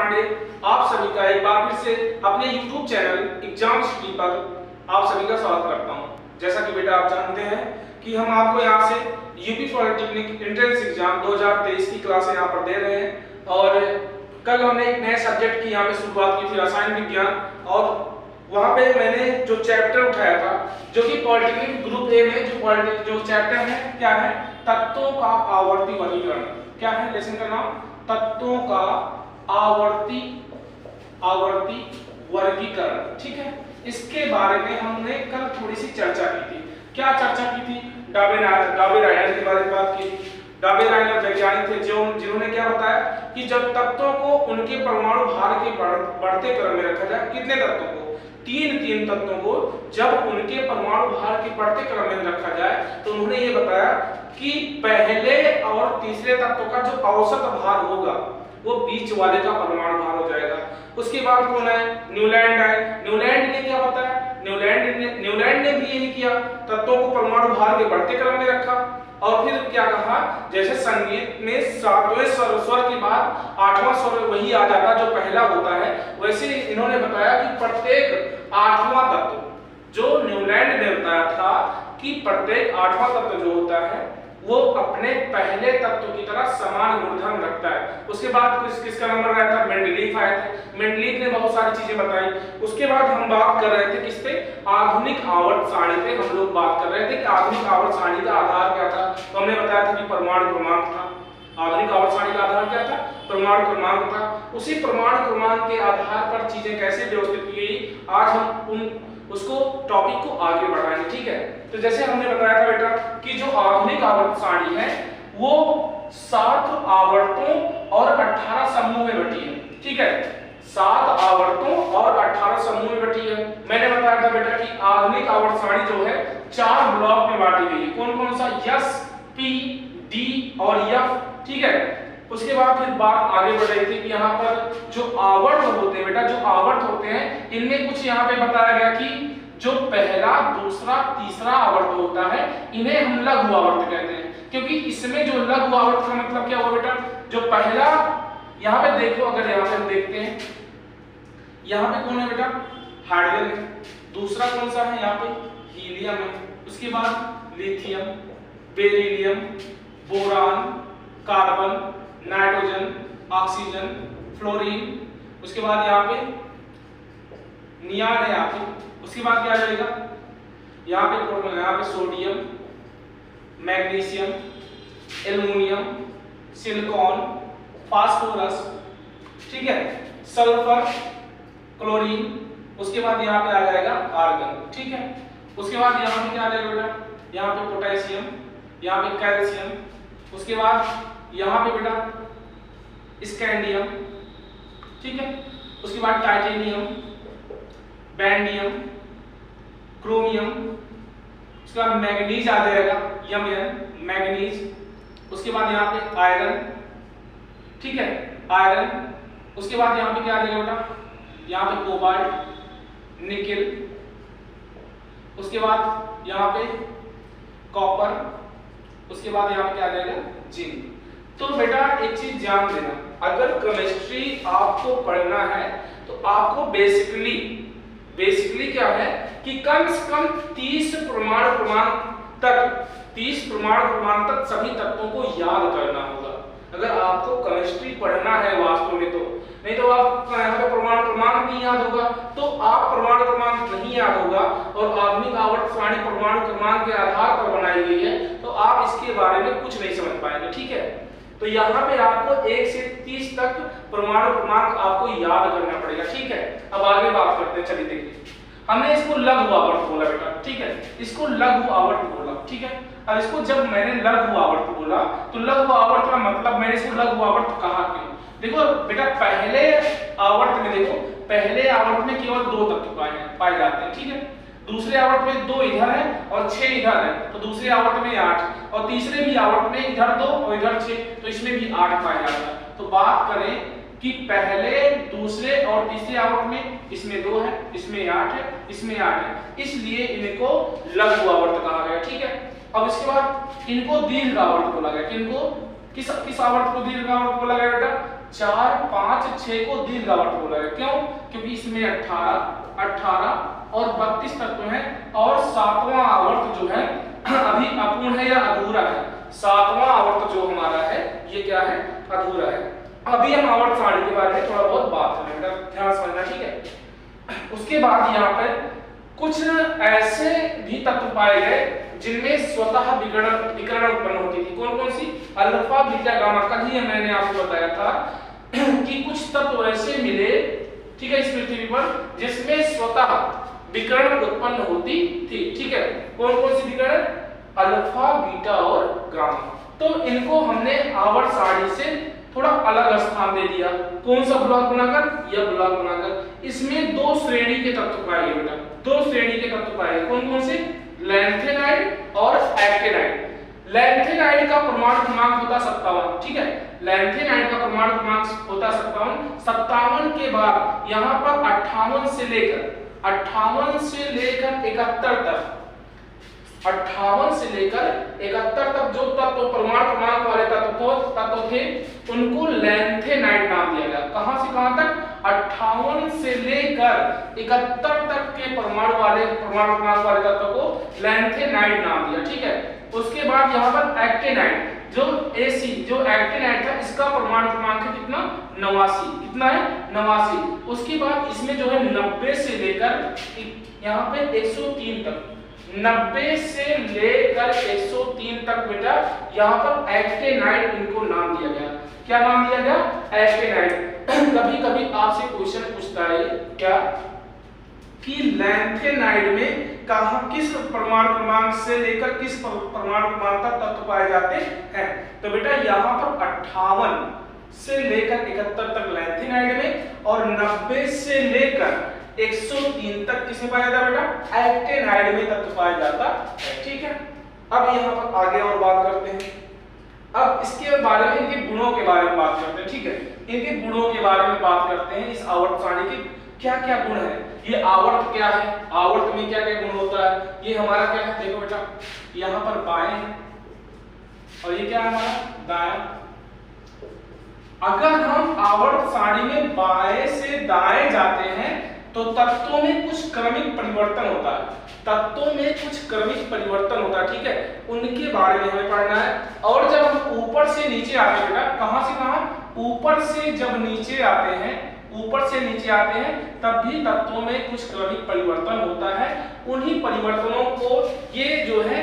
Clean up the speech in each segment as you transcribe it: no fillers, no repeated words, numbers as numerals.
पांडे आप सभी का एक बार फिर से अपने YouTube चैनल एग्जाम स्टडी पर आप सभी का स्वागत करता हूं। जैसा कि बेटा आप जानते हैं कि हम आपको यहां से यूपी पॉलिटेक्निक एंट्रेंस एग्जाम 2023 की क्लास यहां पर दे रहे हैं और कल हमने एक नए सब्जेक्ट की यहां पे शुरुआत की थी, रसायन विज्ञान, और वहां पे मैंने जो चैप्टर उठाया था जो कि पॉलिटेक्निक ग्रुप ए में जो चैप्टर है क्या है, तत्वों का आवर्ती वर्गीकरण। क्या है लेसन का नाम? तत्वों का आवर्ती वर्गीकरण। ठीक है, इसके बारे में हमने कल थोड़ी सी चर्चा की थी। क्या चर्चा की थी? डाबे-रायनर के बारे में बात की थी। डाबे-रायनर वैज्ञानिक थे जिन्होंने क्या बताया कि जब तत्वों को उनके परमाणु भार के बढ़ते क्रम में रखा जाए, कितने तत्वों को? तीन तत्वों को जब उनके परमाणु भार के बढ़ते क्रम में रखा जाए तो उन्होंने ये बताया कि पहले और तीसरे तत्व का जो औसत भार होगा वो बीच वाले का परमाणु भार हो जाएगा। उसके बाद कौन है? न्यूलैंड आए। न्यूलैंड ने क्या बताया? न्यूलैंड ने भी यही किया, तत्वों को परमाणु भार के बढ़ते क्रम में रखा और फिर क्या कहा, जैसे संगीत में सातवें स्वर के बाद आठवां स्वर वही आ जाता जो पहला होता है, वैसे इन्होंने बताया कि प्रत्येक आठवां तत्व जो न्यूलैंड ने बताया था कि प्रत्येक आठवां तत्व जो होता है वो अपने पहले तत्व की तरह समान गुणधर्म रखता है। उसके बाद किसका नंबर आया था? मेंडलीफ आए थे। मेंडलीफ ने बहुत सारी चीजें बताई। उसके बाद हम बात कर रहे थे किस पे? आधुनिक आवर्त सारणी पे हम लोग बात कर रहे थे कि आधुनिक आवर्त सारणी का आधार क्या था। तो हमने बताया था कि परमाणु क्रमांक था। आधुनिक आवर्त सारणी का आधार क्या था? परमाणु क्रमांक था। उसी परमाणु क्रमांक के आधार पर चीजें कैसे व्यवस्थित की गई, आज हम उसको टॉपिक को आगे बढ़ाएंगे। ठीक है, तो जैसे हमने बताया था बेटा कि जो आधुनिक आवर्त सारणी है वो 7 आवर्तों और 18 समूह में बटी है। ठीक है, 7 आवर्तों और 18 समूह में बटी है। मैंने बताया था बेटा कि आधुनिक आवर्त सारणी जो है 4 ब्लॉक में बांटी गई है। कौन कौन सा? एस, पी, डी और एफ। ठीक है, उसके बाद फिर बात आगे बढ़ रही थी कि यहाँ पर जो आवर्त होते हैं बेटा, जो आवर्त होते हैं इनमें कुछ यहाँ पे बताया गया कि जो पहला, दूसरा, तीसरा आवर्त होता है इन्हें हम लघु आवर्त कहते हैं, क्योंकि इसमें जो लघु आवर्त का मतलब क्या हुआ बेटा? जो पहला, यहाँ पे देखो, अगर यहाँ पे हम देखते हैं यहाँ पे कौन है बेटा? हाइड्रोजन है। दूसरा कौन सा है? यहाँ पे हीलियम है। उसके बाद lithium, beryllium, boron, carbon, nitrogen, oxygen, fluorine. उसके बाद यहाँ पे नियान है यहाँ पे। उसके बाद क्या आ जाएगा? यहाँ पे sodium, magnesium, aluminium, silicon, phosphorus, ठीक है, सल्फर, क्लोरीन। उसके बाद यहाँ पे आ जाएगा आर्गन। ठीक है, उसके बाद यहाँ पे क्या आ जाएगा बेटा? यहाँ पे पोटेशियम, यहाँ पे कैल्शियम। उसके बाद यहाँ पे बेटा स्कैंडियम। ठीक है, उसके बाद टाइटेनियम, बैंडियम, क्रोमियम। उसके बाद मैग्नीज आ जाएगा, मैग्नीज। उसके बाद यहाँ पे आयरन। ठीक है, आयरन। उसके बाद यहाँ पे क्या आ जाएगा बेटा? यहाँ पे कोबाल्ट, निकेल। उसके बाद यहाँ पे कॉपर। उसके बाद यहाँ पे क्या आ जाएगा? जिंक। तो बेटा एक चीज ध्यान देना, अगर केमिस्ट्री आपको पढ़ना है तो आपको बेसिकली क्या है कि कम से कम 30 परमाणु क्रमांक तक सभी तत्वों को याद करना होगा। अगर आपको केमिस्ट्री पढ़ना है वास्तव में, तो नहीं तो आप परमाणु क्रमांक नहीं याद होगा, तो आप परमाणु क्रमांक नहीं याद होगा और आधुनिक आवर्त सारणी परमाणु क्रमांक के आधार पर बनाई गई है, तो आप इसके बारे में कुछ नहीं समझ पाएंगे। ठीक है, तो यहाँ पे आपको 1 से 30 तक परमाणु क्रमांक आपको याद करना पड़ेगा। ठीक है, अब आगे बात करते हैं। चलिए देखिए, हमने इसको लघु आवर्त बोला बेटा। ठीक है, इसको लघु आवर्त बोला। ठीक है, अब इसको जब मैंने लघु आवर्त बोला तो लघु आवर्त का मतलब मैंने इसको लघु आवर्त कहा क्यों? देखो बेटा, पहले आवर्त में देखो, पहले आवर्त में केवल 2 तत्व पाए जाते हैं। ठीक है, दूसरे आवर्त में 2 इधर है और 6 इधर है, तो दूसरे आवर्त में 8, और तीसरे भी आवर्त में इधर 2 और इधर 6, तो इसमें भी 8 पाया जाता है। तो बात करें कि पहले, दूसरे और तीसरे आवर्त में इसमें 2 है, इसमें 8 है, इसमें 8 है, इसलिए इनको लघु आवर्त कहा गया। ठीक है, अब इसके बाद इनको दीर्घ आवर्त बोला गया। किनको? किस आवर्त को दीर्घ आवर्त बोला गया बेटा? 4, 5, 6 को दीर्घ आवर्त बोला है। क्यों? क्योंकि इसमें 18 और 32 तत्व हैं और 7वां आवर्त जो है अभी अपूर्ण है या अधूरा है। 7वां आवर्त जो हमारा है ये क्या है? अधूरा है। अभी हम आवर्त सारणी के बारे में थोड़ा बहुत बात करेंगे, ध्यान समझना, ठीक है। उसके बाद यहाँ पर कुछ ऐसे भी तत्व पाए गए जिनमें स्वतः विकर्ण उत्पन्न होती थी। कौन कौन सी? Alpha, beta, gamma. कल ही मैंने आपको बताया था कि कुछ तत्व ऐसे मिले, ठीक है, इस पृथ्वी पर जिसमें स्वतः विकर्ण उत्पन्न होती थी, ठीक है। कौन कौन सी विकर्ण? अल्फा, बीटा और गामा। तो इनको हमने आवर्त सारणी से थोड़ा अलग स्थान दे दिया। कौन सा ब्लॉक बनाकर? यह ब्लॉक बनाकर। इसमें 2 श्रेणी के तत्व पाए गए बेटा, 2 श्रेणी के तत्व पाए गए। कौन कौन से? लैंथेनाइड और एक्टिनाइड। लैंथेनाइड का परमाणु क्रमांक होता 57, ठीक है। लैंथेनाइड का परमाणु क्रमांक होता 57। 57 के बाद यहाँ पर 58 से लेकर 71 तक, 58 से लेकर 71 तक जो तत्व परमाणु क्रमांक वाले तत्व थे उनको लैंथेनाइड नाम दिया गया। कहां से कहां तक? 58 से लेकर 71 तक के परमाणु क्रमांक वाले तत्व को लैंथेनाइड नाम दिया, ठीक है। उसके बाद यहाँ पर एक्टिनाइड, जो एक्टिनाइड था इसका परमाणु क्रमांक है कितना? 89। कितना है? 89। उसके बाद इसमें जो है 90 से लेकर यहाँ पे 103 तक, 90 से लेकर 103 तक बेटा यहाँ पर एक्टिनाइड इनको नाम दिया गया। क्या नाम दिया गया? एक्टिनाइड। कभी कभी आपसे क्वेश्चन पूछता है क्या कि लैंथेनाइड में कहां किस परमाणु क्रमांक से लेकर किस परमाणु क्रमांक तक तत्व पाए जाते हैं? तो बेटा यहाँ पर 58 से लेकर 71 तक लैंथेनाइड में और 90 से लेकर 103 तक किसमें पाया जाता बेटा? एक्टिनाइड में तत्व पाया जाता है, ठीक है। अब यहाँ पर आगे और बात करते हैं। अब इसके बारे में, इनके गुणों के बारे में बात करते हैं, ठीक है। इनके गुणों के बारे में बात करते हैं। इस आवर्त सारणी के क्या क्या गुण है? ये आवर्त क्या है? आवर्त में क्या क्या गुण होता है? ये हमारा क्या है? देखो बेटा, यहाँ पर बाएं है और ये क्या है हमारा? दायां। अगर हम आवर्त सारणी में बाएं से दाएं जाते हैं तो तत्वों में कुछ क्रमिक परिवर्तन होता है। तत्वों में कुछ क्रमिक परिवर्तन होता है, ठीक है। उनके बारे में हमें पढ़ना है। और जब हम ऊपर से नीचे आते हैं बेटा, कहां से कहां? ऊपर से जब नीचे आते हैं, ऊपर से नीचे आते हैं तब भी तत्वों में कुछ क्रमिक परिवर्तन होता है। उन्हीं परिवर्तनों को ये जो है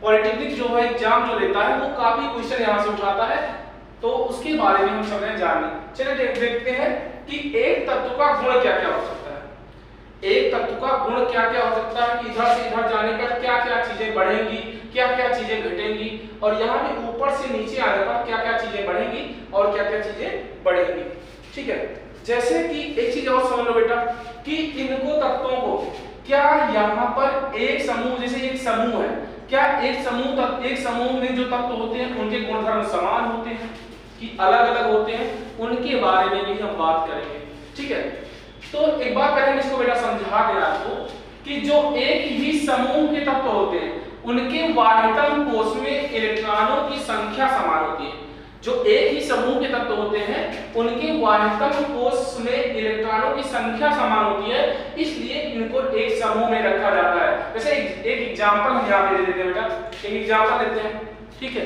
पॉलिटेक्निक जो है एग्जाम जो लेता है वो काफी क्वेश्चन यहाँ से उठाता है, तो उसके बारे में हम सब जाने। चलिए देखते हैं कि एक तत्व का गुण क्या क्या हो सकता है। एक तत्व का गुण क्या क्या हो सकता है कि इधर से इधर जाने पर क्या क्या चीजें बढ़ेंगी, क्या क्या चीजें घटेंगी, और यहाँ भी ऊपर से नीचे आने पर क्या क्या चीजें बढ़ेंगी और क्या क्या चीजें बढ़ेंगी, ठीक है। जैसे कि एक चीज और समझ लो बेटा कि इनको तत्वों को क्या यहाँ पर एक समूह, जैसे एक समूह है, क्या एक समूह में जो तत्व होते हैं उनके गुणधर्म समान होते हैं कि अलग अलग होते हैं? उनके बारे में भी हम बात करेंगे, ठीक है। तो एक बार पहले हम इसको बेटा समझा दें आपको कि जो एक ही समूह के तत्व होते हैं उनके वाहितम कोश में इलेक्ट्रॉनों की संख्या समान होती है। जो एक ही समूह के तत्व होते हैं उनके वाहितम कोश में इलेक्ट्रॉनों की संख्या समान होती है, इसलिए इनको एक समूह में रखा जाता है। जैसे एक एग्जांपल हम यहाँ पे दे देते हैं बेटा, एक एग्जांपल लेते हैं, ठीक है।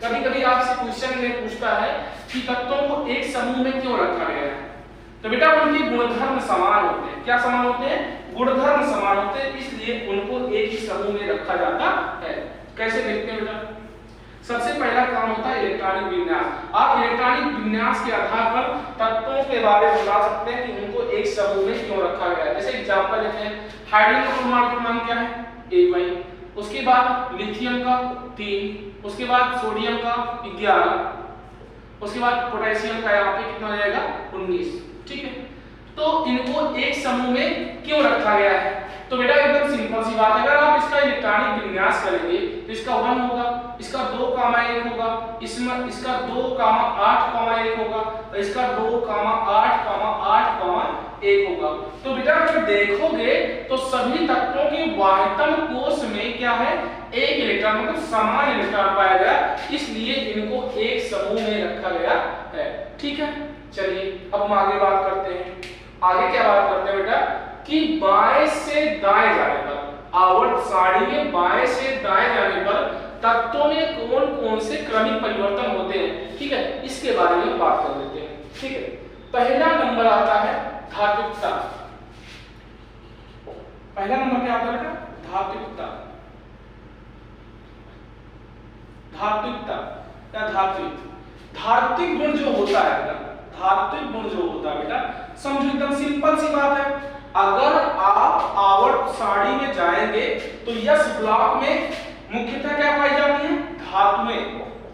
कभी कभी आपसे क्वेश्चन में पूछता है कि तत्वों को एक समूह में क्यों रखा गया है, तो बेटा उनके गुणधर्म समान होते हैं। क्या समान होते हैं? गुणधर्म समान होते हैं, इसलिए उनको एक ही समूह में रखा जाता है। कैसे देखते हैं बेटा? सबसे पहला काम होता है इलेक्ट्रॉनिक विन्यास। आप इलेक्ट्रॉनिक विन्यास के आधार पर तत्वों के बारे में बता सकते हैं कि उनको एक समूह में क्यों रखा गया है। जैसे एग्जांपल लेते हैं, हाइड्रोजन का परमाणु क्रमांक क्या है? 1, उसके बाद लिथियम का 3, उसके बाद सोडियम का 11, उसके बाद पोटेशियम का यहाँ पे कितना हो जाएगा? 19, ठीक है। तो इनको एक समूह में क्यों रखा गया है? तो बेटा एकदम सिंपल सी बात है, अगर आप इसका इलेक्ट्रॉनिक विन्यास करेंगे तो इसका 1 होगा, इसका 2,1 होगा, इसमें इसका 2,8,1 होगा और इसका 2,8,8,1 होगा। तो बेटा अगर देखोगे तो सभी तत्वों के वाहितम कोश में क्या है? एक इलेक्ट्रॉन, मतलब समान इलेक्ट्रॉन पाया गया, इसलिए इनको एक समूह में रखा गया है। हम आगे बात करते हैं। आगे क्या बात करते हैं बेटा कि बाएं से दाएं जाने पर, आवर्त सारणी में बाएं से दाएं जाने पर तत्वों में कौन कौन से क्रमिक परिवर्तन होते हैं, ठीक है, इसके बारे में बात कर लेते हैं। ठीक है, पहला नंबर आता है धात्विकता। पहला नंबर क्या आता है बेटा? धात्विकता। धात्विकता या धात्विक, धात्विक गुण जो होता है बेटा, धात्विक गुण जो होता है बेटा, समझो एकदम सिंपल सी बात है। अगर आप आवर्त सारणी में जाएंगे तो यस ब्लॉक में मुख्यतः क्या पाई जाती है? धातुएं।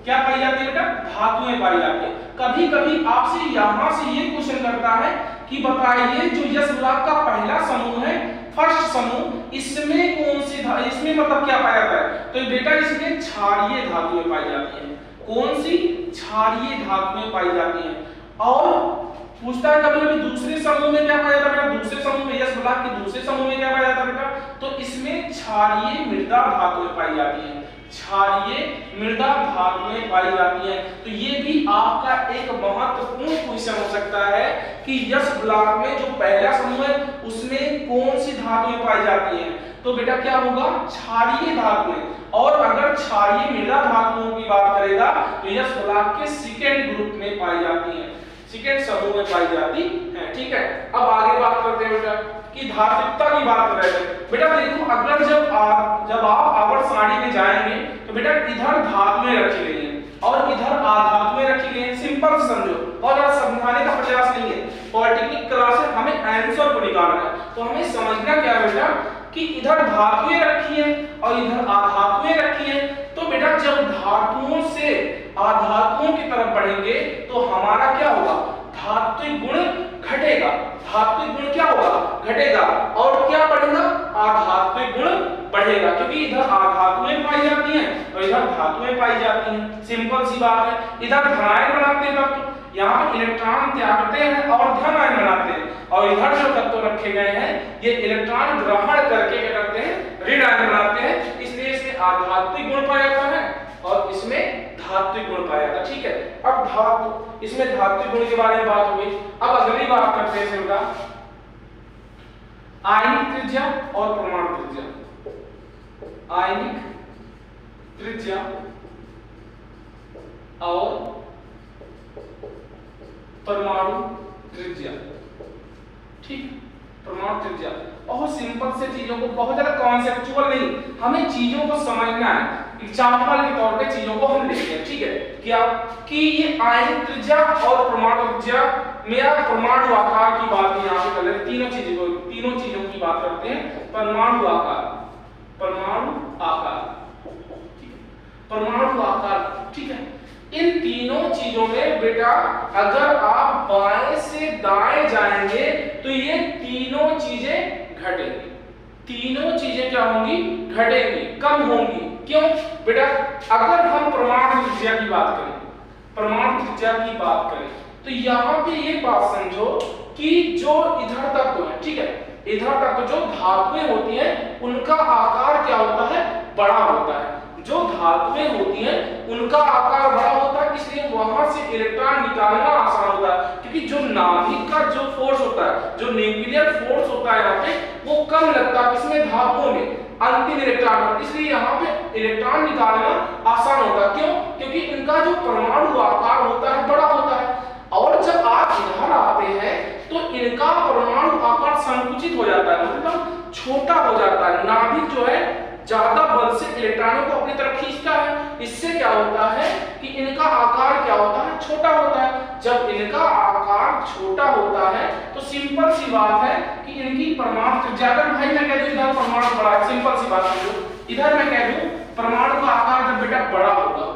क्या पाई जाती है बेटा? धातुएं पाई जाती है। कभी कभी आपसे यहां से ये क्वेश्चन करता है कि बताइए जो यस ब्लॉक का पहला समूह है, फर्स्ट समूह, इसमें कौन सी इसमें मतलब क्या पाया जाता है? तो बेटा इसमें क्षारीय धातुएं पाई जाती हैं। कौन सी? क्षारीय धातुएं पाई जाती हैं। और पूछता है कभी कभी दूसरे समूह में क्या पाया जाता है बेटा? दूसरे समूह में यस ब्लॉक के दूसरे समूह में क्या पाया जाता है बेटा? तो इसमें क्षारीय मृदा धातुएं पाई जाती हैं। क्षारीय मृदा धातुएं पाई जाती हैं। तो ये भी आपका एक महत्वपूर्ण क्वेश्चन हो सकता है कि यस ब्लॉक में जो पहला समूह है उसमें कौन सी धातुएं पाई जाती हैं? तो बेटा क्या होगा? क्षारीय धातुएं। और अगर क्षारीय मृदा धातुओं की बात करेगा तो यस ब्लॉक के सेकेंड ग्रुप में पाई जाती हैं, सेकेंड समूह में पाई जाती है। ठीक है, अब आगे बात करते हैं बेटा कि धात्विकता की बात कर रहे थे। बेटा देखो, अगर जब आप आवर्त सारणी में जाएंगे तो बेटा इधर धातुएं रखी गई हैं और इधर अधातुएं रखी गई हैं। सिंपल समझो और समझाने का प्रयास नहीं है, पॉलिटेक्निक क्लास है, हमें आंसर को निकालना है। तो हमें समझना क्या है बेटा कि इधर धातुएं रखी हैं और इधर अधातुएं रखी हैं। तो बेटा जब धातुओं से अधातुओं की तरफ बढ़ेंगे तो हमारा क्या होगा? धात्विक गुण घटेगा। धात्विक गुण क्या होगा? घटेगा। और क्या बढ़ेगा? अधात्विक गुण बढ़ेगा, क्योंकि इधर अधातुएं पाई जाती हैं और इधर धातुएं पाई जाती हैं। सिंपल सी बात है। इधर धनायन बनाते हैं तत्व, यहाँ पे इलेक्ट्रॉन त्यागते हैं और धन आयन बनाते हैं, और इधर जो तत्व रखे गए हैं ये इलेक्ट्रॉन ग्रहण करके क्या करते हैं? ऋण आयन बनाते हैं। इसलिए इसमें आधात्विक गुण पाया जाता है और इसमें धात्विक गुण पाया जाता है। ठीक है, अब धातु, इसमें धात्विक गुण के बारे में बात हो गई। अब अगली बात करते हैं बेटा आयनिक त्रिज्या और परमाणु त्रिज्या। आयनिक त्रिज्या और परमाणु त्रिज्या। ठीक, परमाणु त्रिज्या बहुत सिंपल से चीजों को, बहुत ज्यादा कॉन्सेप्चुअल नहीं, हमें चीजों को समझना है। एग्जांपल के तौर पे चीजों को हम देखते हैं। ठीक है, क्या कि ये आयनिक त्रिज्या और परमाणु त्रिज्या, मेरा परमाणु आकार की बात यहाँ पे कर रहे हैं। तीनों चीजों की बात करते हैं। परमाणु आकार, परमाणु आकार, परमाणु आकार। ठीक है, इन तीनों चीजों में बेटा अगर आप बाएं से दाएं जाएंगे तो ये तीनों चीजें घटेंगी। तीनों चीजें क्या होंगी? घटेंगी, कम होंगी। क्यों बेटा? अगर हम परमाणु त्रिज्या की बात करें, परमाणु त्रिज्या की बात करें तो यहाँ पे ये बात समझो कि जो इधर तत्व है, ठीक है, इधर तत्व जो धातुएं होती हैं उनका आकार क्या होता है? बड़ा होता है। जो धातुएं होती हैं उनका आकार बड़ा होता है, इसलिए वहां से इलेक्ट्रॉन निकालना आसान होता है, क्योंकि जो नाभिक का जो फोर्स होता है, जो न्यूक्लियर फोर्स होता है यहाँ पे, वो कम लगता है इसमें धातुओं में अंतिम इलेक्ट्रॉन पर, इसलिए यहाँ पे इलेक्ट्रॉन निकालना आसान होता है। क्यों? क्योंकि इनका जो परमाणु आकार होता है बड़ा होता है। और जब आप इधर आते हैं तो इनका परमाणु आकार संकुचित हो जाता है, मतलब छोटा हो जाता है। नाभिक जो है ज्यादा बल से इलेक्ट्रॉनों को अपनी तरफ खींचता है। इससे क्या होता है कि इनका आकार क्या होता है? छोटा होता है। जब इनका आकार छोटा होता है तो सिंपल सी बात है कि इनकी परमाणु त्रिज्या, अगर भाई मैं कह दूं इधर परमाणु बड़ा है, सिंपल सी बात समझो, इधर मैं कह दूं परमाणु का आकार जब बेटा बड़ा होगा,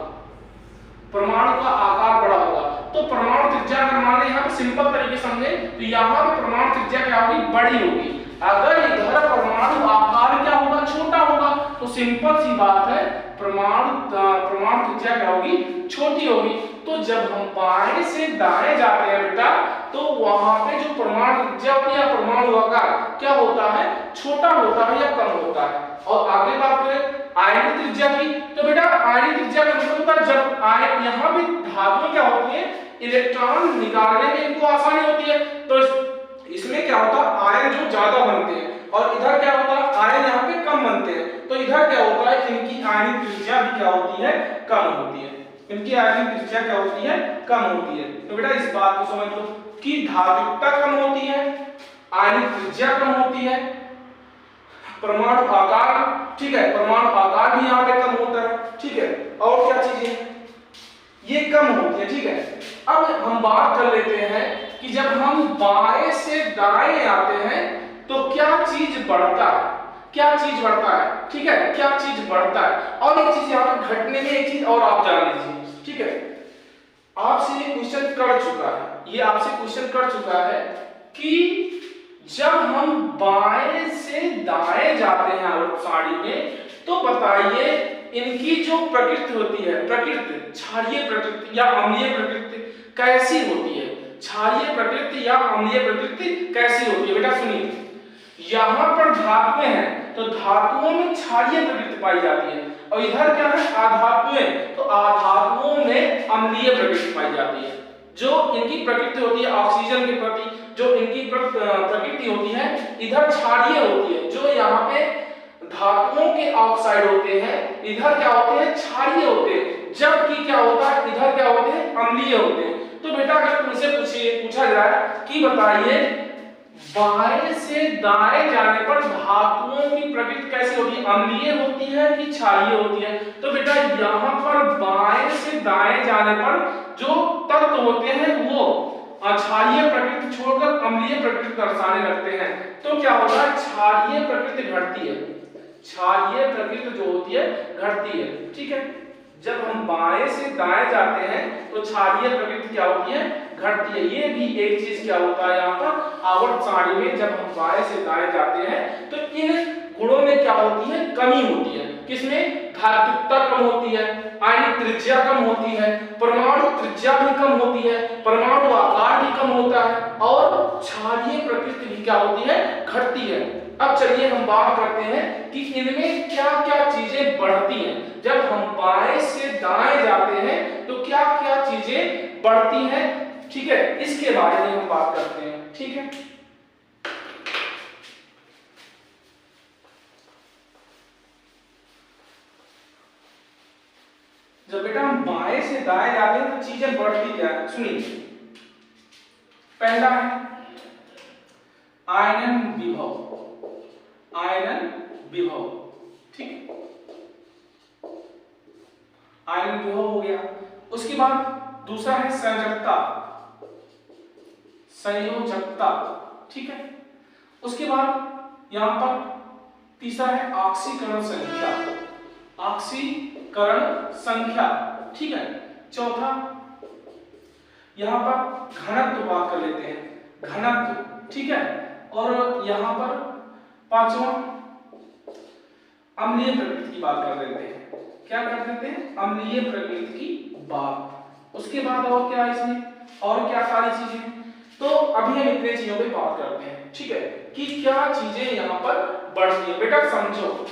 परमाणु का आकार बड़ा होगा, तो परमाणु त्रिज्या अगर मान लें यहाँ पे सिंपल तरीके समझे तो यहाँ पे परमाणु त्रिज्या क्या होगी? बड़ी होगी। अगर इधर परमाणु आकार क्या होगा? छोटा होगा। तो सिंपल सी बात है परमाणु त्रिज्या क्या होगी? छोटी होगी। तो जब हम बाएं से दाएं जाते हैं बेटा तो वहां पे जो परमाणु त्रिज्या होती है, परमाणु आकार क्या होता है? छोटा होता है या कम होता है। और आगे बात करें आयनिक त्रिज्या की, तो बेटा आयनिक त्रिज्या का मतलब होता है जब यहाँ पे धातुएं क्या होती है? इलेक्ट्रॉन निकालने में इनको आसानी होती है। तो इसमें क्या होता है, आयन जो ज्यादा बनते हैं और इधर क्या होता है, आयन यहाँ पे कम बनते हैं। तो इधर क्या होता है, इनकी आयनिक त्रिज्या भी क्या होती है, कम होती है। इनकी आयनिक त्रिज्या क्या होती है, कम होती है। तो बेटा इस बात को समझ लो कि धात्विकता कम होती है, आयनिक त्रिज्या कम होती है, परमाणु आकार, ठीक है, परमाणु आकार भी यहाँ पे कम होता है, ठीक है, और क्या चीजें ये कम होती है, ठीक है। अब हम बात कर लेते हैं कि जब हम बाएं से दाएं आते हैं तो क्या चीज बढ़ता है, क्या चीज बढ़ता है, ठीक है, क्या चीज बढ़ता है। और एक चीज यहाँ पर घटने में एक चीज और आप जान लीजिए, ठीक है, आपसे ये क्वेश्चन कर चुका है, ये आपसे क्वेश्चन कर चुका है कि जब हम बाएं से दाएं जाते हैं साड़ी में तो बताइए इनकी जो प्रकृति होती है, प्रकृति क्षारीय प्रकृति या अम्लीय प्रकृति कैसी होती है, क्षारीय प्रकृति या अम्लीय प्रकृति कैसी होती है। बेटा सुनिए, यहाँ पर धातुएं हैं तो धातुओं में क्षारीय प्रकृति पाई जाती है और इधर क्या है, आधातुएं, तो आधातुओं में अम्लीय प्रकृति पाई जाती है। जो इनकी प्रकृति होती है ऑक्सीजन के प्रति, जो इनकी प्रकृति होती है इधर क्षारीय होती है, जो यहाँ पे धातुओं के ऑक्साइड होते हैं इधर क्या होते हैं, क्षारीय होते हैं, जबकि क्या होता है इधर क्या होते हैं, अम्लीय होते हैं। तो बेटा अगर तुमसे पूछा जाए कि बताइए बाएं से दाएं जाने पर धातुओं की प्रकृति कैसी होती है, अम्लीय होती है कि क्षारीय होती है। तो बेटा यहाँ पर बाएं से दाएं जाने पर जो तत्व होते हैं वो क्षारीय प्रकृति छोड़कर अम्लीय प्रकृति दर्शाने लगते हैं। तो क्या होता है, क्षारीय प्रकृति घटती है, क्षारीय प्रकृति जो होती है घटती है, ठीक है। जब हम बाएं से दाएं जाते हैं तो क्षारीय प्रकृति क्या होती है, घटती है। ये भी एक चीज क्या होता है यहाँ पर आवर्त सारणी में, जब हम बाएं से दाएं जाते हैं तो इन गुणों में क्या होती है, कमी होती है। किसमें, धात्विकता कम होती है, आयनिक त्रिज्या कम होती है, परमाणु त्रिज्या भी कम होती है, परमाणु आकार भी कम होता है और क्षारीय प्रकृति भी क्या होती है, घटती है। अब चलिए हम बात करते हैं कि इनमें क्या क्या चीजें बढ़ती हैं। जब हम बाएं से दाएं जाते हैं तो क्या क्या चीजें बढ़ती हैं, ठीक है, इसके बारे में हम बात करते हैं, ठीक है। जब बेटा हम बाएं से दाएं जाते हैं तो चीजें बढ़ती क्या है, सुनिए। पहला है आयनन विभव, आयनन विभव, ठीक, आयनन विभव हो गया। उसके बाद दूसरा है संयोजकता, संयोजकता, ठीक है। उसके बाद यहां पर तीसरा है ऑक्सीकरण संख्या, ऑक्सीकरण संख्या, ठीक है। चौथा यहां पर घनत्व बात कर लेते हैं, घनत्व, ठीक है। और यहां पर पांचवा अम्लीय प्रकृति की बात कर लेते हैं, क्या कर देते हैं, अम्लीय प्रकृति की बात। उसके बाद और क्या है इसमें, और क्या सारी चीजें। तो अभी हम इतने चीजों पे बात करते हैं, ठीक है, कि क्या चीजें यहाँ पर बढ़ती है। बेटा समझो,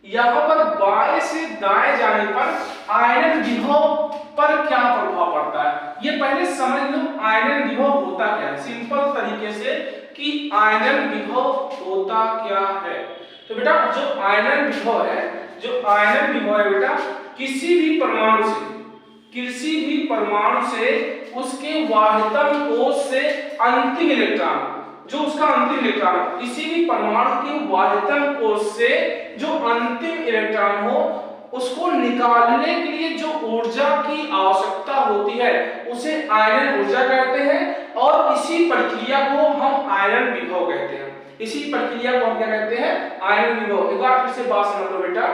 यहाँ पर बाएं से दाएं जाने पर आयनन विभव पर क्या प्रभाव पड़ता है, ये पहले समझ लो। आयनन विभव होता क्या है, सिंपल तरीके से कि आयनन विभव होता क्या है। तो बेटा जो आयनन विभव है, जो आयनन विभव है बेटा, किसी भी परमाणु से, किसी भी परमाणु से उसके वाहितम कोश से अंतिम इलेक्ट्रॉन, जो उसका अंतिम इलेक्ट्रॉन हो, किसी भी परमाणु के वाहितम कोश से जो अंतिम इलेक्ट्रॉन हो उसको निकालने के लिए जो ऊर्जा की आवश्यकता होती है उसे आयनन ऊर्जा कहते हैं और इसी प्रक्रिया को हम आयनन विभव कहते हैं। इसी प्रक्रिया को हम क्या कहते हैं, आयनन विभव। एक बार फिर से बात समझ लो बेटा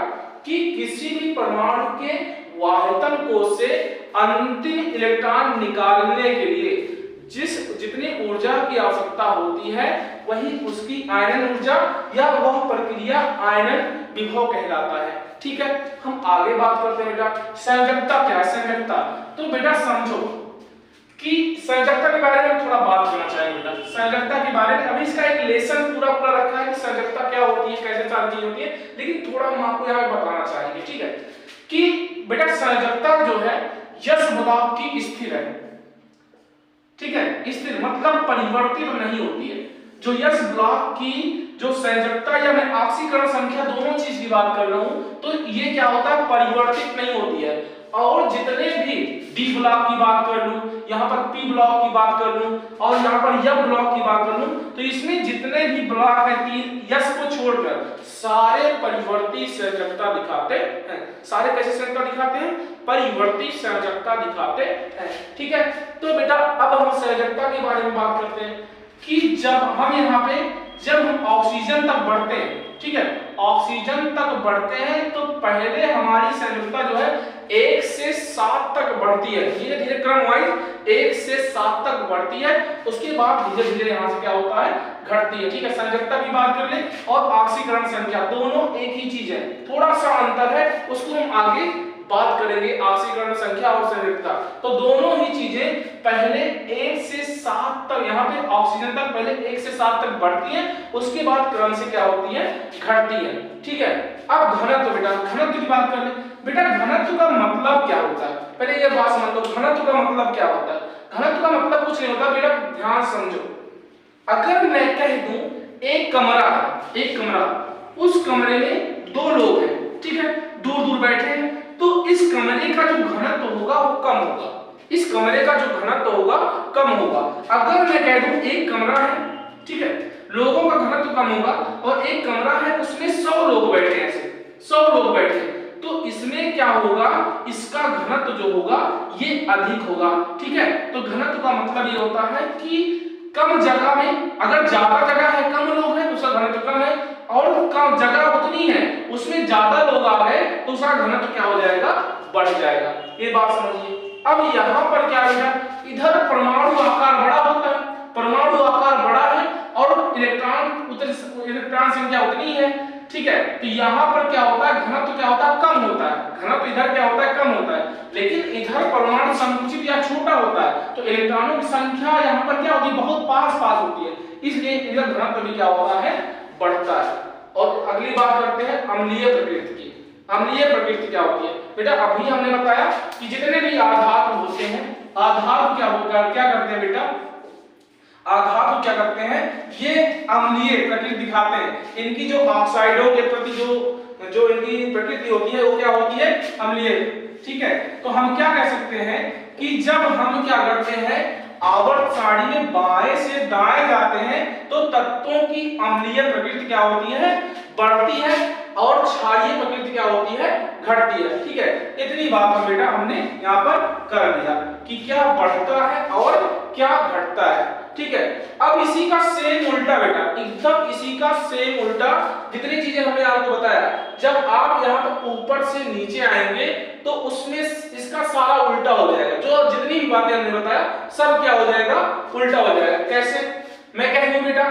कि किसी भी परमाणु के वाहितम कोश से अंतिम इलेक्ट्रॉन निकालने के लिए जितनी ऊर्जा की आवश्यकता होती है वही उसकी आयनन ऊर्जा या वह प्रक्रिया आयनन विभव कहलाता है, ठीक है। हम आगे बात करते हैं बेटा, संयोजकता क्या है, संयोजकता। तो बेटा समझो कि संयोजकता के बारे में थोड़ा बात करना चाहिए बेटा, संयोजकता के बारे में। अभी इसका एक लेसन पूरा रखा है कि संयोजकता क्या होती है, कैसे सारी चीज होती है, लेकिन थोड़ा हम आपको यहाँ बताना चाहेंगे, ठीक है, कि बेटा संयोजकता जो है यश भुदाब की स्थिर है, ठीक है, स्थिर मतलब परिवर्तित तो नहीं होती है। जो यस ब्लॉक की जो संयोजकता या मैं ऑक्सीकरण संख्या दोनों चीज की बात कर रहा हूं, तो ये क्या होता है, परिवर्तित नहीं होती है। और जितने भी डी ब्लॉक की बात कर लूं, यहाँ पर पी ब्लॉक की बात कर लूं और यहाँ पर यह ब्लॉक की बात कर लूं, तो इसमें जितने भी ब्लॉक है तीन यस को छोड़कर सारे परिवर्ती संयोजकता दिखाते हैं। सारे कैसे संयोजकता दिखाते हैं, परिवर्ती संयोजकता दिखाते हैं। ठीक है, तो बेटा अब हम संयोजकता के बारे में बात करते हैं कि जब हम यहाँ पे जब हम ऑक्सीजन तक बढ़ते हैं, ठीक है, ऑक्सीजन तक बढ़ते हैं तो पहले हमारी संयोजकता जो है 1 से 7 तक बढ़ती है, धीरे धीरे क्रम वाइज 1 से 7 तक बढ़ती है। उसके बाद धीरे धीरे यहाँ से क्या होता है, घटती है। ठीक है, संयोजकता की बात कर ले और ऑक्सीकरण संख्या दोनों एक ही चीज है, थोड़ा सा अंतर है, उसको हम आगे बात करेंगे। ऑक्सीकरण संख्या और संयोजकता तो दोनों ही चीजें पहले 1 से 7 तक, यहाँ पे ऑक्सीजन तक पहले 1 से 7 तक बढ़ती है, उसके बाद क्रम से क्या होती है, घटती है। ठीक है, अब घनत्व, बेटा घनत्व की बात कर ले। बेटा घनत्व का मतलब क्या होता है, पहले ये बात समझ लो, घनत्व का मतलब क्या होता है। घनत्व का मतलब कुछ नहीं होता बेटा, ध्यान समझो। अगर मैं कह दूं एक कमरा है, एक कमरा, उस कमरे में 2 लोग हैं, ठीक है, दूर दूर बैठे हैं, तो इस कमरे का जो घनत्व होगा वो कम होगा, इस कमरे का जो घनत्व होगा कम होगा। अगर मैं कह दूं एक कमरा है, ठीक है, लोगों का घनत्व कम होगा और एक कमरा है उसमें 100 लोग बैठे हैं, ऐसे 100 लोग बैठे हैं, तो इसमें क्या होगा, इसका घनत्व जो होगा ये अधिक होगा। ठीक है, तो घनत्व का मतलब ये होता है कि कम जगह में, अगर ज्यादा जगह है कम लोग हैं तो उसका घनत्व कम है, और कम जगह उतनी है उसमें ज्यादा लोग आ गए तो उसका घनत्व क्या हो जाएगा, बढ़ जाएगा। ये बात समझिए। अब यहाँ पर क्या है, इधर परमाणु आकार बड़ा होता है, परमाणु आकार बड़ा है और इलेक्ट्रॉन संख्या उतनी है। ठीक है, तो यहाँ पर क्या होता है, घनत्व क्या होता है, कम होता है। घनत्व इधर क्या होता है, कम होता है, लेकिन इधर परमाणु संकुचित या छोटा होता है, तो इलेक्ट्रॉनों की संख्या यहाँ पर क्या होती है, बहुत पास पास होती है, इसलिए इधर घनत्व भी क्या होता है, बढ़ता है। और अगली बात करते हैं अम्लीय प्रकृति की। अम्लीय प्रकृति क्या होती है, बेटा अभी हमने बताया कि जितने भी आधार होते हैं, आधार क्या होगा, क्या करते हैं बेटा, आधार क्या करते हैं, ये अम्लीय प्रकृति दिखाते हैं। इनकी जो ऑक्साइडों के प्रति जो इनकी प्रकृति होती है वो क्या होती है, अम्लीय। ठीक है, तो हम क्या कह सकते हैं कि जब हम क्या करते हैं, आवर्त सारणी में बाएं से दाएं जाते हैं तो तत्वों की अम्लीय प्रकृति क्या होती है, बढ़ती है, और क्षारीय प्रकृति क्या होती है, घटती है। ठीक है, इतनी बात हम बेटा हमने यहाँ पर कर लिया कि क्या बढ़ता है और क्या घटता है। ठीक है, अब इसी का सेम उल्टा बेटा, एकदम इसी का सेम उल्टा, जितनी चीजें हमने आपको बताया, जब आप यहाँ पर ऊपर से नीचे आएंगे तो उसमें इसका सारा उल्टा हो जाएगा। जो जितनी भी बातें हमने बताया सब क्या हो जाएगा, उल्टा हो जाएगा। कैसे, मैं कह दूं बेटा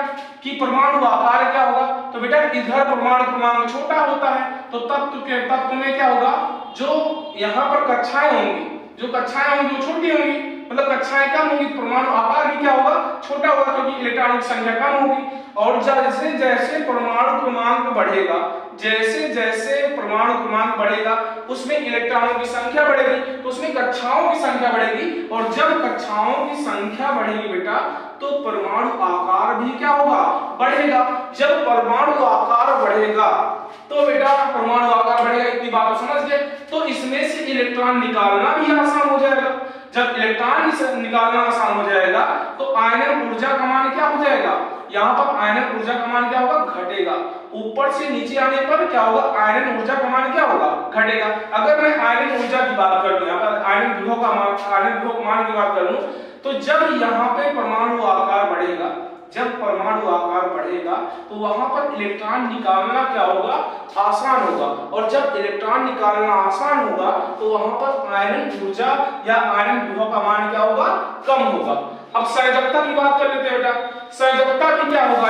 कि परमाणु आकार क्या होगा, तो बेटा इधर परमाणु क्रमांक छोटा होता है तो तत्व में क्या होगा, जो यहाँ पर कक्षाएं होंगी, जो कक्षाएं होंगी वो छोटी होंगी, मतलब कक्षाएं कम होंगी, परमाणु आकार भी क्या होगा, छोटा होगा, क्योंकि इलेक्ट्रॉनों की संख्या कम होगी। और जैसे जैसे परमाणु क्रमांक बढ़ेगा, जैसे जैसे परमाणु क्रमांक बढ़ेगा उसमें इलेक्ट्रॉनों की संख्या बढ़ेगी, तो उसमें कक्षाओं की संख्या बढ़ेगी, और जब कक्षाओं की संख्या बढ़ेगी बेटा तो परमाणु आकार भी क्या होगा, बढ़ेगा। जब परमाणु आकार बढ़ेगा तो बेटा परमाणु आकार बढ़ेगा, इतनी बात तो समझ गए। तो इसमें से इलेक्ट्रॉन निकालना भी आसान हो जाएगा। जब इलेक्ट्रॉन निकालना आसान हो जाएगा तो आयनन ऊर्जा का मान क्या हो जाएगा, यहाँ पर आयनन ऊर्जा का मान क्या होगा, घटेगा। ऊपर से नीचे आने पर क्या होगा, आयनन ऊर्जा का मान क्या होगा, घटेगा। अगर मैं आयनन ऊर्जा की बात करूं, यहाँ पर आयनन विभव का मान, आयनन विभव मान की बात करूं, तो जब यहाँ पे परमाणु आकार बढ़ेगा, जब परमाणु आकार बढ़ेगा तो वहां पर इलेक्ट्रॉन निकालना क्या होगा, आसान होगा। और जब इलेक्ट्रॉन निकालना आसान होगा तो वहां पर आयनन ऊर्जा या आयनन विभव का मान क्या होगा, कम होगा। अब संयोजकता की बात कर लेते हैं बेटा। संयोजकता भी क्या होगा,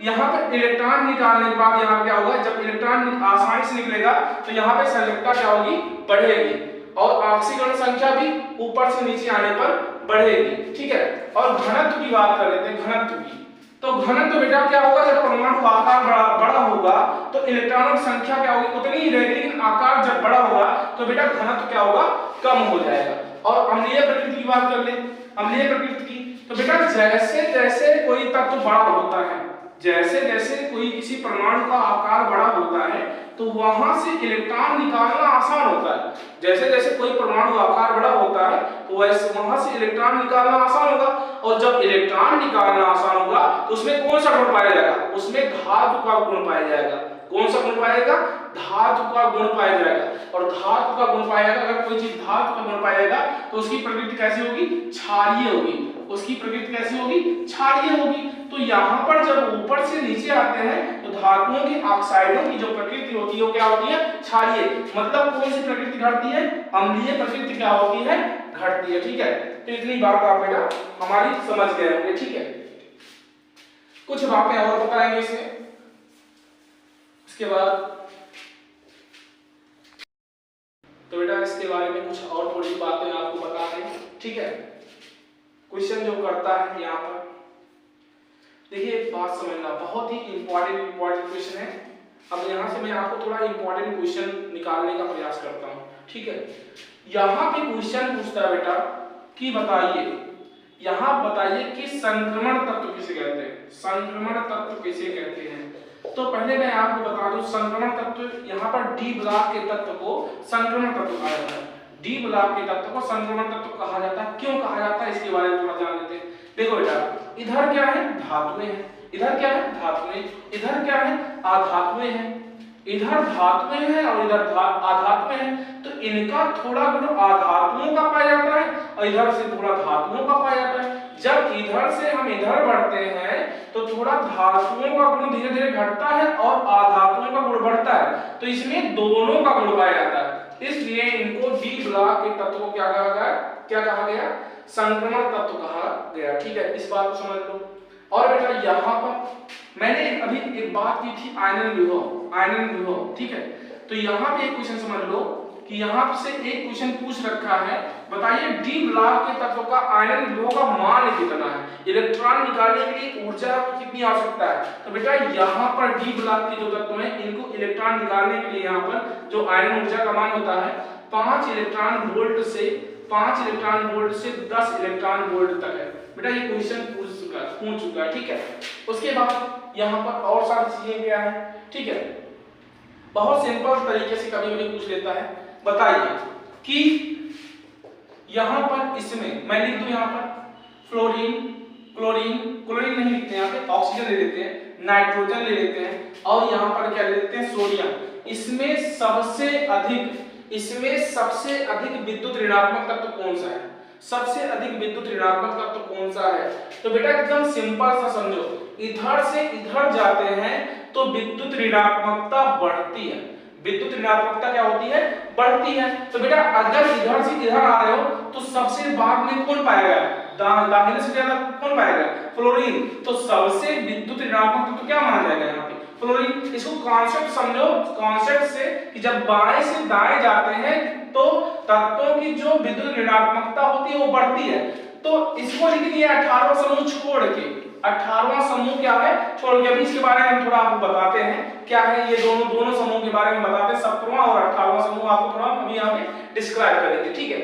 यहाँ पर इलेक्ट्रॉन निकालने के बाद यहाँ क्या होगा, जब इलेक्ट्रॉन आसानी से निकलेगा तो यहाँ पे संयोजकता क्या होगी, बढ़ेगी, और ऑक्सीकरण संख्या भी ऊपर से नीचे आने पर बढ़ेगी। ठीक है, और घनत्व की बात कर लेते हैं, घनत्व की। तो घनत्व बेटा क्या होगा, जब परमाणु आकार बड़ा होगा तो इलेक्ट्रॉनों की संख्या क्या होगी, उतनी ही रहेगी, लेकिन आकार जब बड़ा होगा तो बेटा घनत्व क्या होगा, कम हो जाएगा। और अम्लीय प्रकृति की बात कर ले, अम्लीय प्रकृति की। तो बेटा जैसे जैसे कोई तत्व बड़ा होता है, जैसे जैसे कोई किसी परमाणु का आकार बड़ा होता है तो वहां से इलेक्ट्रॉन निकालना आसान होता है। जैसे जैसे कोई परमाणु आकार बड़ा होता है तो वैसे वहां से इलेक्ट्रॉन निकालना आसान होगा, और जब इलेक्ट्रॉन निकालना आसान होगा तो उसमें कौन सा गुण पाया जाएगा? उसमें धातु का गुण पाया जाएगा। कौन सा गुण पाएगा? धातु का गुण पाया जाएगा। और धातु का गुण पाएगा, अगर कोई चीज धातु का गुण पाएगा तो उसकी प्रकृति कैसी होगी? क्षारीय होगी। उसकी प्रकृति कैसी होगी? क्षारीय होगी। तो यहाँ पर जब ऊपर से नीचे आते हैं तो धातुओं की ऑक्साइडों की जो प्रकृति होती है वो क्या होती है? क्षारीय। मतलब कौन सी प्रकृति घटती है? अम्लीय प्रकृति क्या होती है? घटती है। ठीक है, तो इतनी बात आप बेटा हमारी समझ गए होंगे। ठीक है, कुछ बातें और बताएंगे इसमें, इसके बाद तो बेटा इसके बारे में कुछ और थोड़ी बातें आपको बता दें। ठीक है, क्वेश्चन जो करता है यहाँ पर देखिए, एक बात समझना, बहुत ही इंपॉर्टेंट क्वेश्चन है। अब यहाँ से मैं आपको थोड़ा इंपॉर्टेंट क्वेश्चन निकालने का प्रयास करता हूँ। ठीक है, यहाँ पे क्वेश्चन पूछता है बेटा कि बताइए, यहाँ बताइए कि संक्रमण तत्व किसे कहते हैं? संक्रमण तत्व किसे कहते हैं? तो पहले मैं आपको बता दूं, संक्रमण तत्व यहाँ पर डी ब्लॉक के तत्व को संक्रमण तत्व कहा जाता है। डी ब्लॉक के तत्व को संक्रमण तत्व कहा जाता है। क्यों कहा जाता है इसके बारे में थोड़ा जान लेते हैं। देखो बेटा, इधर क्या है? धातुएं हैं। इधर क्या है? धातुएं। इधर क्या है? अधातुएं हैं। इधर धातुएं हैं और इधर अधातुएं हैं। तो इनका थोड़ा गुण अधातुओं का पाया जाता है और इधर से थोड़ा धातुओं का पाया जाता है। जब इधर से हम इधर बढ़ते हैं तो थोड़ा धातुओं का गुण धीरे धीरे घटता है और अधातुओं का गुण बढ़ता है। तो इसमें दोनों का गुण पाया जाता है, इसलिए इनको डी ब्लॉक के तत्व को क्या कहा गया? क्या कहा गया? संक्रमण तत्व कहा गया। ठीक है, इस बात को समझ लो। और बेटा यहाँ पर मैंने अभी एक बात की थी, आयनन विभव। आयनन विभव, ठीक है। तो यहाँ पे एक क्वेश्चन समझ लो कि यहाँ से एक क्वेश्चन पूछ रखा है, बताइए डी ब्लॉक के तत्व का आयनन विभव का मान कितना है? इलेक्ट्रॉन निकालने के लिए ऊर्जा की कितनी आवश्यकता है? तो बेटा यहाँ पर डी ब्लॉक के जो तत्व हैं इनको इलेक्ट्रॉन निकालने के लिए यहाँ पर जो आयनन ऊर्जा का मान होता है 5 इलेक्ट्रॉन वोल्ट से 10 इलेक्ट्रॉन वोल्ट तक है। बेटा ये क्वेश्चन पूछ चुका है। ठीक है, उसके बाद यहाँ पर और सारी चीजें क्या है? ठीक है, बहुत सिंपल तरीके से कभी कभी पूछ लेता है, बताइए कि यहाँ पर इसमें मैं लिख दूं, यहाँ पर फ्लोरीन, क्लोरीन नहीं लिखते, यहाँ पे ऑक्सीजन ले लेते हैं, नाइट्रोजन ले लेते हैं और यहाँ पर क्या ले लेते हैं? सोडियम। इसमें सबसे अधिक विद्युत ऋणात्मक तत्व कौन सा है? सबसे अधिक विद्युत ऋणात्मक तत्व कौन सा है? तो बेटा एकदम सिंपल सा समझो, इधर से इधर जाते हैं तो विद्युत ऋणात्मकता बढ़ती है। विद्युत ऋणात्मकता क्या होती है? बढ़ती है। तो बेटा अगर इधर से इधर आ रहे हो तो सबसे बाद में कौन पाएगा? दाहिने से ज्यादा कौन पाएगा? फ्लोरीन। तो सबसे विद्युत ऋणात्मक तो क्या माना जाएगा यहाँ पे? फ्लोरीन। इसको कॉन्सेप्ट समझो, कॉन्सेप्ट से कि जब बाएं से दाएं जाते हैं तो तत्वों की जो विद्युत ऋणात्मकता होती है वो बढ़ती है। तो इसको लिख दिया 18वां समूह छोड़ के। 18वां समूह क्या है? छोड़ के। अभी इसके बारे में हम थोड़ा आपको बताते हैं क्या है ये दोनों समूह के बारे में बताते हैं। 17वां और 18वां समूह आपको थोड़ा अभी यहाँ पे डिस्क्राइब करेंगे। ठीक है,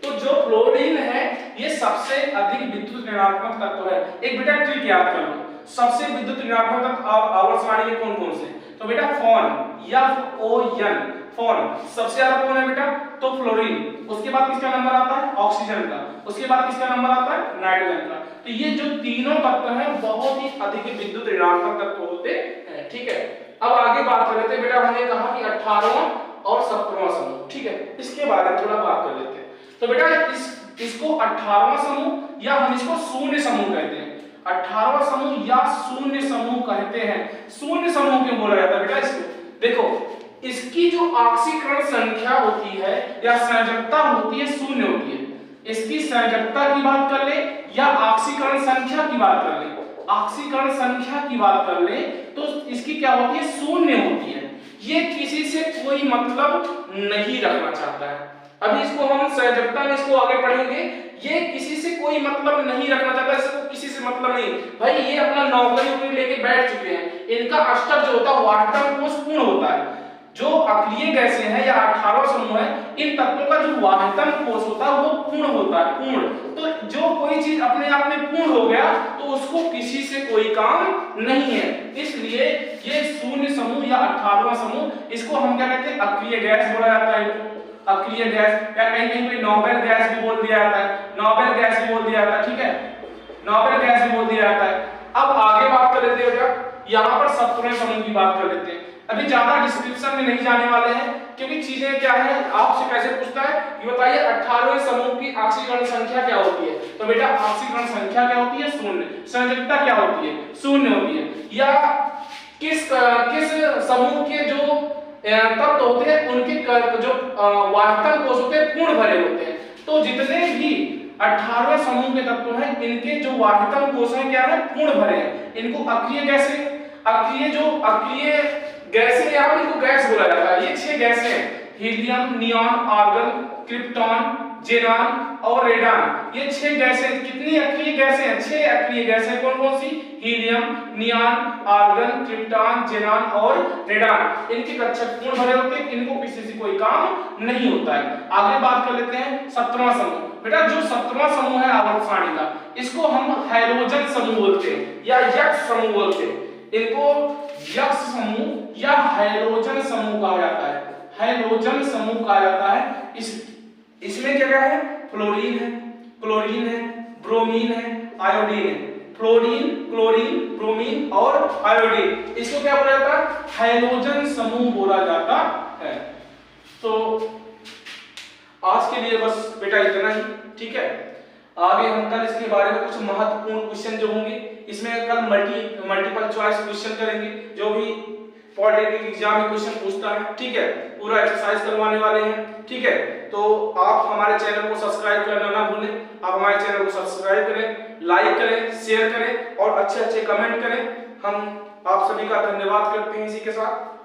तो जो फ्लोरीन है ये सबसे अधिक विद्युत ऋणात्मक तत्व है। एक बेटा ट्रिक याद कर लो, सबसे विद्युत ऋणात्मक तत्व आवर्त सारणी में कौन से? तो बेटा फोन, FON, फोन सबसे ज्यादा कौन है बेटा? तो फ्लोरीन। उसके बाद किसका नंबर आता है? ऑक्सीजन का। उसके बाद किसका नंबर आता है? नाइट्रोजन का। तो ये जो तीनों तत्व हैं बहुत ही अधिक विद्युत ऋणात्मक तत्व होते हैं। ठीक है, अब आगे बात कर लेते हैं। बेटा हमने कहा कि 18वां और 17वां समूह, ठीक है, इसके बारे में थोड़ा बात कर लेते हैं। तो बेटा इसको 18वां समूह या हम इसको शून्य समूह कहते हैं। 18वां समूह या शून्य समूह कहते हैं। शून्य समूह क्यों बोला जाता है बेटा इसको? देखो इसकी जो ऑक्सीकरण संख्या होती है या संयोजकता होती है शून्य होती है। इसकी संयोजकता की बात कर ले या ऑक्सीकरण संख्या की बात कर ले, ऑक्सीकरण संख्या की बात कर ले तो इसकी क्या होती है? शून्य होती है। ये किसी से कोई मतलब नहीं रखना चाहता है। अभी इसको हम संयोजकता में इसको आगे पढ़ेंगे। ये किसी से कोई मतलब नहीं रखना चाहता, इसको किसी से मतलब नहीं। भाई ये अपना नौकरी लेके बैठ चुके हैं, इनका अष्टक जो होता है वो 8 कोष पूर्ण होता है। जो अक्रिय गैसें हैं या 18 समूह है, इन तत्वों का जो वाहितम कोश होता है वो पूर्ण होता है, पूर्ण। तो जो कोई चीज अपने आप में पूर्ण हो गया तो उसको किसी से कोई काम नहीं है, इसलिए ये शून्य समूह या 18वां समूह, इसको हम क्या कहते हैं, अक्रिय गैस बोला जाता है, अक्रिय गैस, या कहीं कहीं पे नोबेल गैस भी बोल दिया जाता है, नोबेल गैस भी बोल दिया जाता है, ठीक है, नोबेल गैस भी बोल दिया जाता है। अब आगे बात कर लेते हैं, यहाँ पर 17वें समूह की बात कर लेते हैं। अभी ज्यादा डिस्क्रिप्शन में नहीं जाने वाले हैं क्योंकि चीजें क्या है, आपसे कैसे पूछता है ये बताइए, 18वें समूह की ऑक्सीकरण संख्या क्या होती है? तो बेटा ऑक्सीकरण संख्या क्या होती है? शून्य। संयोजकता क्या होती है? शून्य होती है। या किस समूह के जो तत्व होते हैं उनके जो वाहकता कोश होते हैं पूर्ण भरे होते हैं। तो जितने भी 18वें समूह के तत्व हैं इनके जो वाहितम कोश हैं क्या है? पूर्ण भरे हैं। इनको अक्रिय गैसें, अक्रिय गैसें यहाँ पर इनको गैस बोला जाता है। ये 6 गैसें हैं, helium, neon, argon, krypton, xenon और रेडॉन। ये 6 गैसें, कितनी अक्रिय गैसें हैं? 6 अक्रिय गैसें। कौन कौन सी? Helium, neon, argon, krypton, xenon और रेडॉन। इनके कक्षक पूर्ण भरे होते हैं, इनको किसी से कोई काम नहीं होता है। आगे बात कर लेते हैं 17वां समूह। बेटा जो 17वां समूह है आवर्त सारणी का, इसको हम हैलोजन समूह बोलते हैं या यक्ष समूह बोलते हैं। इनको यक्ष समूह या हैलोजन समूह कहा जाता है, हैलोजन समूह कहा जाता है। इसमें क्या है? फ्लोरीन है, क्लोरीन है, ब्रोमीन है, आयोडीन है। फ्लोरीन, क्लोरीन, ब्रोमीन और आयोडीन, इसको क्या बोला जाता है? हैलोजन समूह बोला जाता है। तो आज के लिए बस बेटा इतना ही, ठीक है। आगे हम कल इसके बारे में कुछ महत्वपूर्ण क्वेश्चन जो होंगे, इसमें कल मल्टीपल चॉइस क्वेश्चन करेंगे, जो भी पॉलिटेक्निक एग्जाम में क्वेश्चन पूछता है, ठीक है, पूरा एक्सरसाइज करवाने वाले हैं, ठीक है। तो आप हमारे चैनल को सब्सक्राइब करना ना भूलें, आप हमारे चैनल को सब्सक्राइब करें, लाइक करें, शेयर करें और अच्छे अच्छे कमेंट करें। हम आप सभी का धन्यवाद करते हैं इसी के साथ।